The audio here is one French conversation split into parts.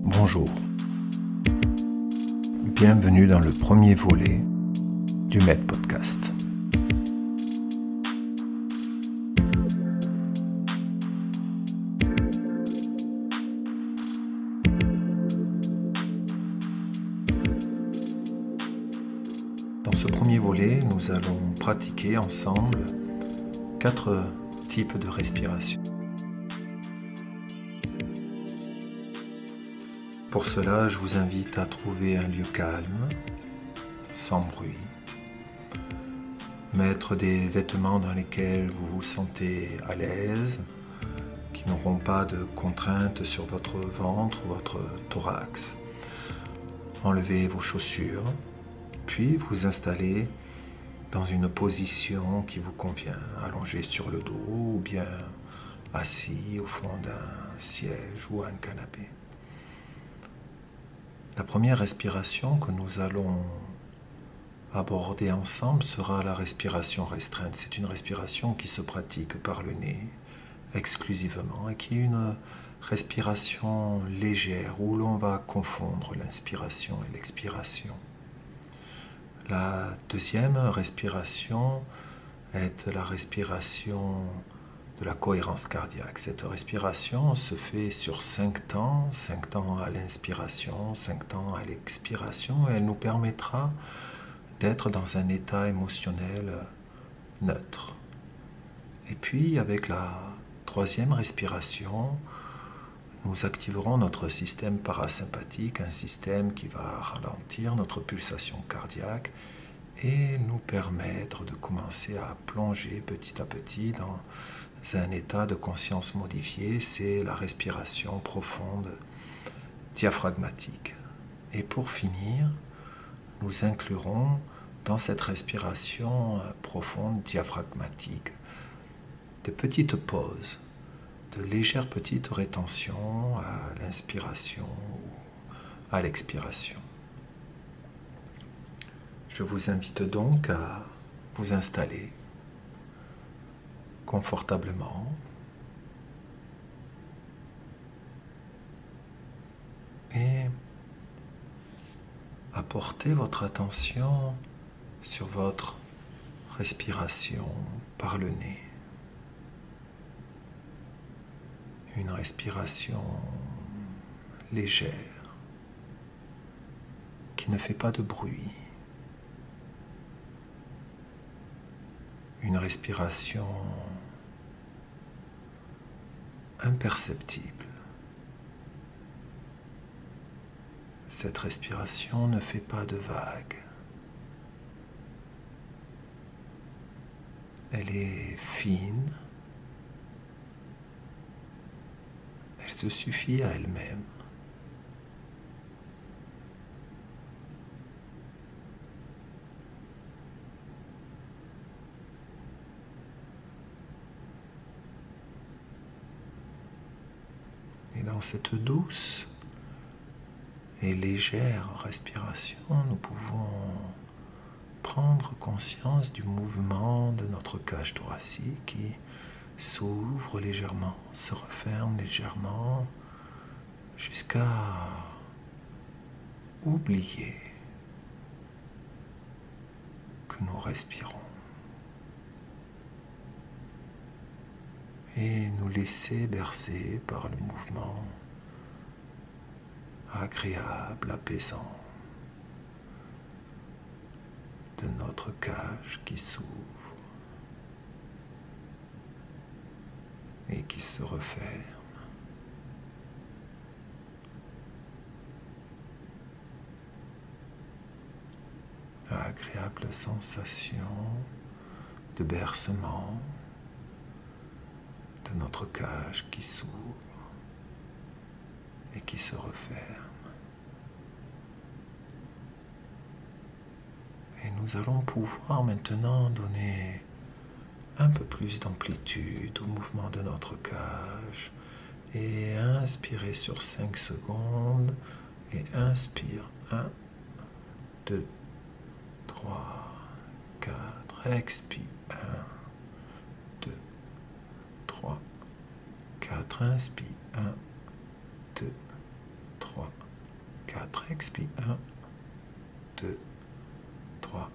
Bonjour, bienvenue dans le premier volet du Med Podcast. Dans ce premier volet, nous allons pratiquer ensemble 4 types de respiration. Pour cela, je vous invite à trouver un lieu calme, sans bruit, mettre des vêtements dans lesquels vous vous sentez à l'aise, qui n'auront pas de contraintes sur votre ventre ou votre thorax. Enlevez vos chaussures, puis vous installez dans une position qui vous convient, allongé sur le dos ou bien assis au fond d'un siège ou un canapé. La première respiration que nous allons aborder ensemble sera la respiration restreinte. C'est une respiration qui se pratique par le nez exclusivement et qui est une respiration légère où l'on va confondre l'inspiration et l'expiration. La deuxième respiration est la respiration de la cohérence cardiaque. Cette respiration se fait sur 5 temps, 5 temps à l'inspiration, 5 temps à l'expiration, et elle nous permettra d'être dans un état émotionnel neutre. Et puis avec la troisième respiration, nous activerons notre système parasympathique, un système qui va ralentir notre pulsation cardiaque et nous permettre de commencer à plonger petit à petit dans un état de conscience modifié. C'est la respiration profonde diaphragmatique. Et pour finir, nous inclurons dans cette respiration profonde diaphragmatique de petites pauses, de légères petites rétentions à l'inspiration ou à l'expiration. Je vous invite donc à vous installer confortablement et à porter votre attention sur votre respiration par le nez. Une respiration légère qui ne fait pas de bruit. Une respiration imperceptible. Cette respiration ne fait pas de vagues. Elle est fine. Elle se suffit à elle-même. Et dans cette douce et légère respiration, nous pouvons prendre conscience du mouvement de notre cage thoracique qui s'ouvre légèrement, se referme légèrement, jusqu'à oublier que nous respirons. Et nous laisser bercer par le mouvement agréable, apaisant de notre cage qui s'ouvre et qui se referme. Agréable sensation de bercement de notre cage qui s'ouvre et qui se referme. Et nous allons pouvoir maintenant donner un peu plus d'amplitude au mouvement de notre cage et inspirer sur 5 secondes et inspire 1, 2, 3, 4, expire 1, 2, 3, 4, inspire 1, 2, 3, 3, 4. Expire. 1, 2, 3,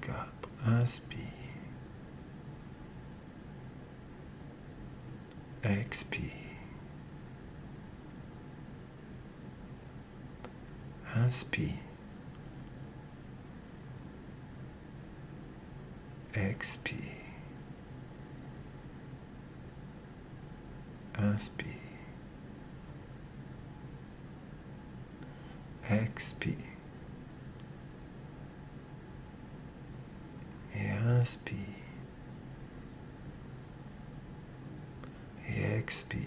4. Inspire. Expire. Inspire. Expire. Inspire. Expire. Et inspire. Et expire.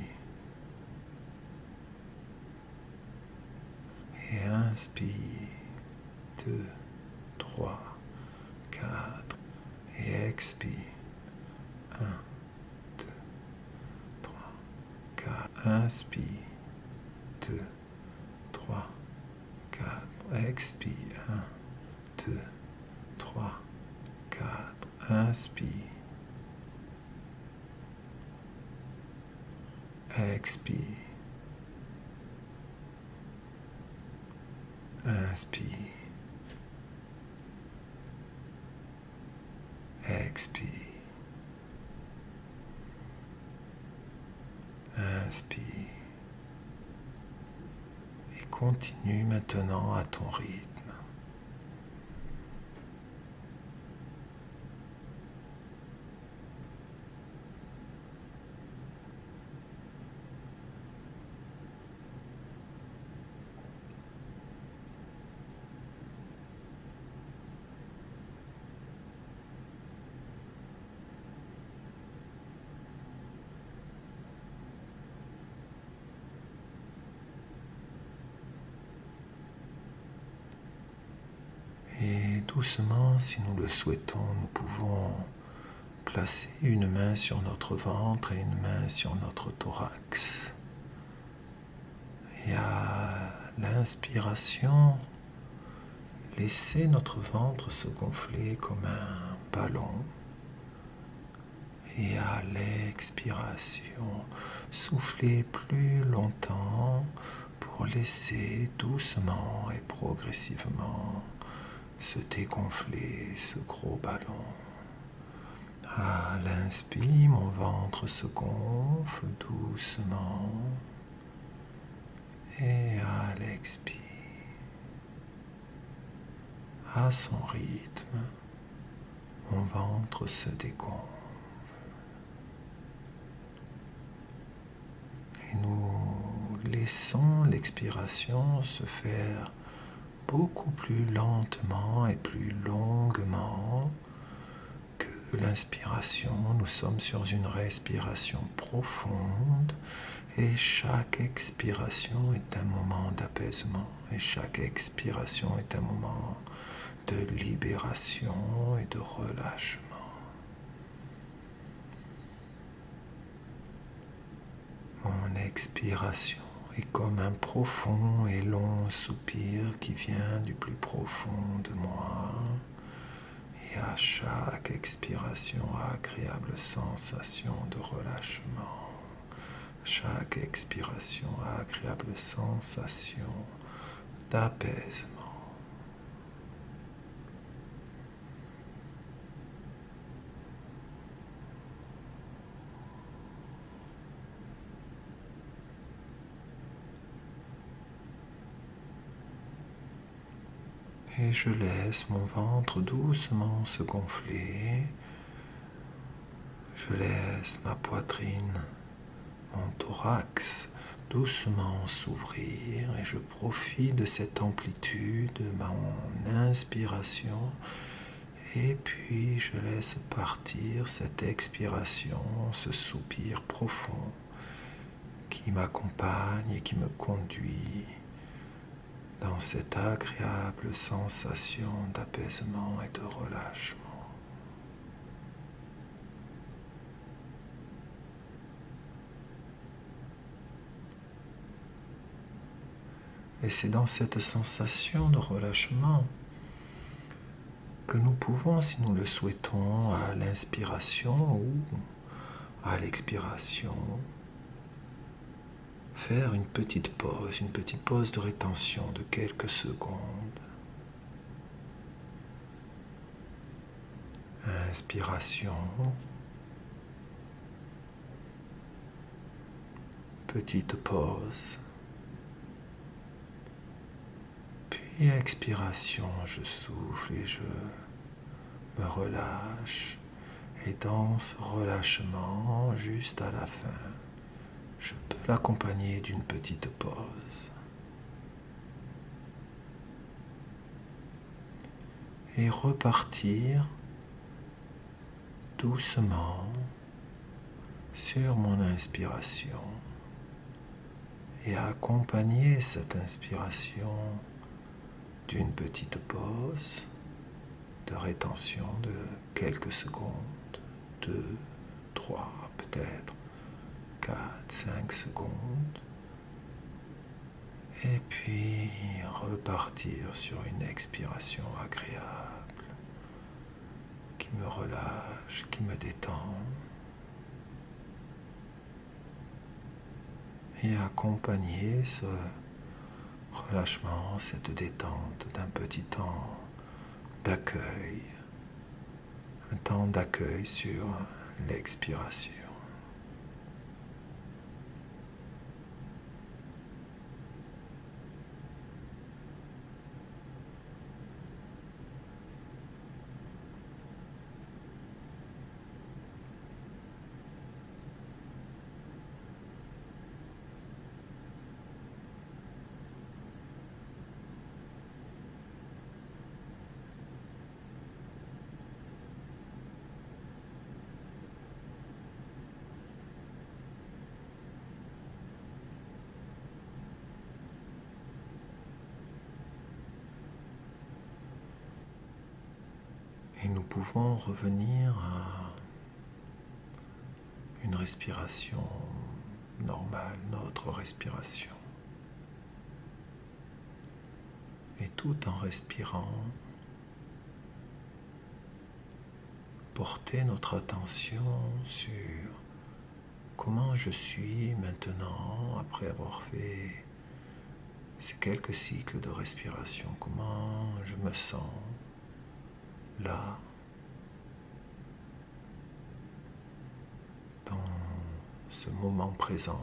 Et inspire. 2, 3, 4. Et expire. 1, 2, 3, 4. Inspire. 2, 3, 4. Expire. 1, 2, 3, 4. Inspire. Expire. Inspire. Expire. Inspire. Et continue maintenant à ton rythme. Et doucement, si nous le souhaitons, nous pouvons placer une main sur notre ventre et une main sur notre thorax. Et à l'inspiration, laissez notre ventre se gonfler comme un ballon. Et à l'expiration, soufflez plus longtemps pour laisser doucement et progressivement se dégonfler ce gros ballon. À l'inspire, mon ventre se gonfle doucement. Et à l'expire, à son rythme, mon ventre se dégonfle. Et nous laissons l'expiration se faire beaucoup plus lentement et plus longuement que l'inspiration. Nous sommes sur une respiration profonde et chaque expiration est un moment d'apaisement et chaque expiration est un moment de libération et de relâchement. Mon expiration est comme un profond et long soupir qui vient du plus profond de moi. Et à chaque expiration, agréable sensation de relâchement. Chaque expiration, agréable sensation d'apaisement. Et je laisse mon ventre doucement se gonfler. Je laisse ma poitrine, mon thorax doucement s'ouvrir et je profite de cette amplitude de mon inspiration et puis je laisse partir cette expiration, ce soupir profond qui m'accompagne et qui me conduit dans cette agréable sensation d'apaisement et de relâchement. Et c'est dans cette sensation de relâchement que nous pouvons, si nous le souhaitons, à l'inspiration ou à l'expiration, faire une petite pause de rétention de quelques secondes. Inspiration. Petite pause. Puis expiration, je souffle et je me relâche. Et dans ce relâchement, juste à la fin, je peux l'accompagner d'une petite pause. Et repartir doucement sur mon inspiration. Et accompagner cette inspiration d'une petite pause de rétention de quelques secondes, 2, 3, peut-être 4, 5 secondes, et puis repartir sur une expiration agréable qui me relâche, qui me détend, et accompagner ce relâchement, cette détente d'un petit temps d'accueil, un temps d'accueil sur l'expiration. Et nous pouvons revenir à une respiration normale, notre respiration. Et tout en respirant, porter notre attention sur comment je suis maintenant après avoir fait ces quelques cycles de respiration, comment je me sens là, dans ce moment présent.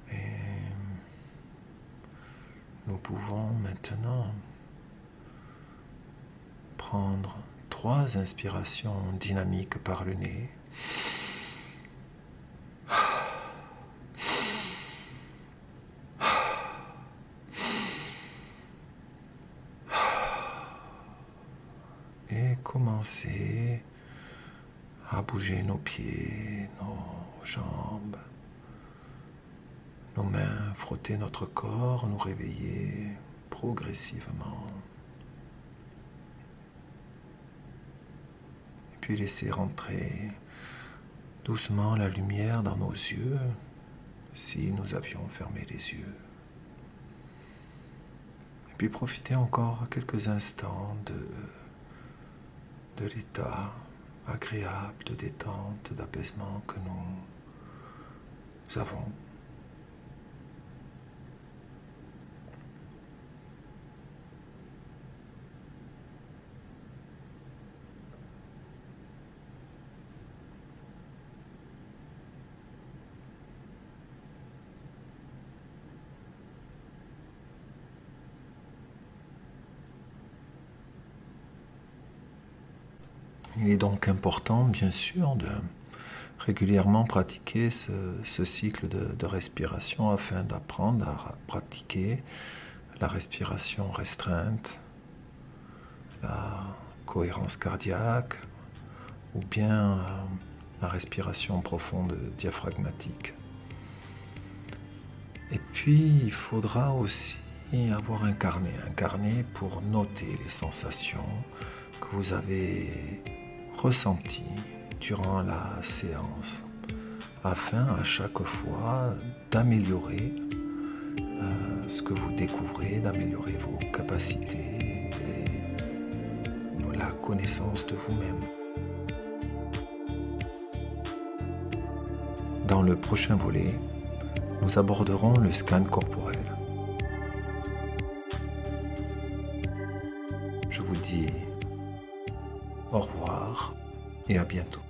Et nous pouvons maintenant prendre 3 inspirations dynamiques par le nez. Et commencer à bouger nos pieds, nos jambes, nos mains, frotter notre corps, nous réveiller progressivement. Et puis laisser rentrer doucement la lumière dans nos yeux, si nous avions fermé les yeux. Et puis profiter encore quelques instants de l'état agréable de détente, d'apaisement que nous avons. Il est donc important, bien sûr, de régulièrement pratiquer ce cycle de respiration afin d'apprendre à pratiquer la respiration restreinte, la cohérence cardiaque ou bien la respiration profonde diaphragmatique. Et puis, il faudra aussi avoir un carnet pour noter les sensations que vous avez ressenties durant la séance afin à chaque fois d'améliorer ce que vous découvrez, d'améliorer vos capacités et la connaissance de vous-même. Dans le prochain volet, nous aborderons le scan corporel. Je vous dis au revoir et à bientôt.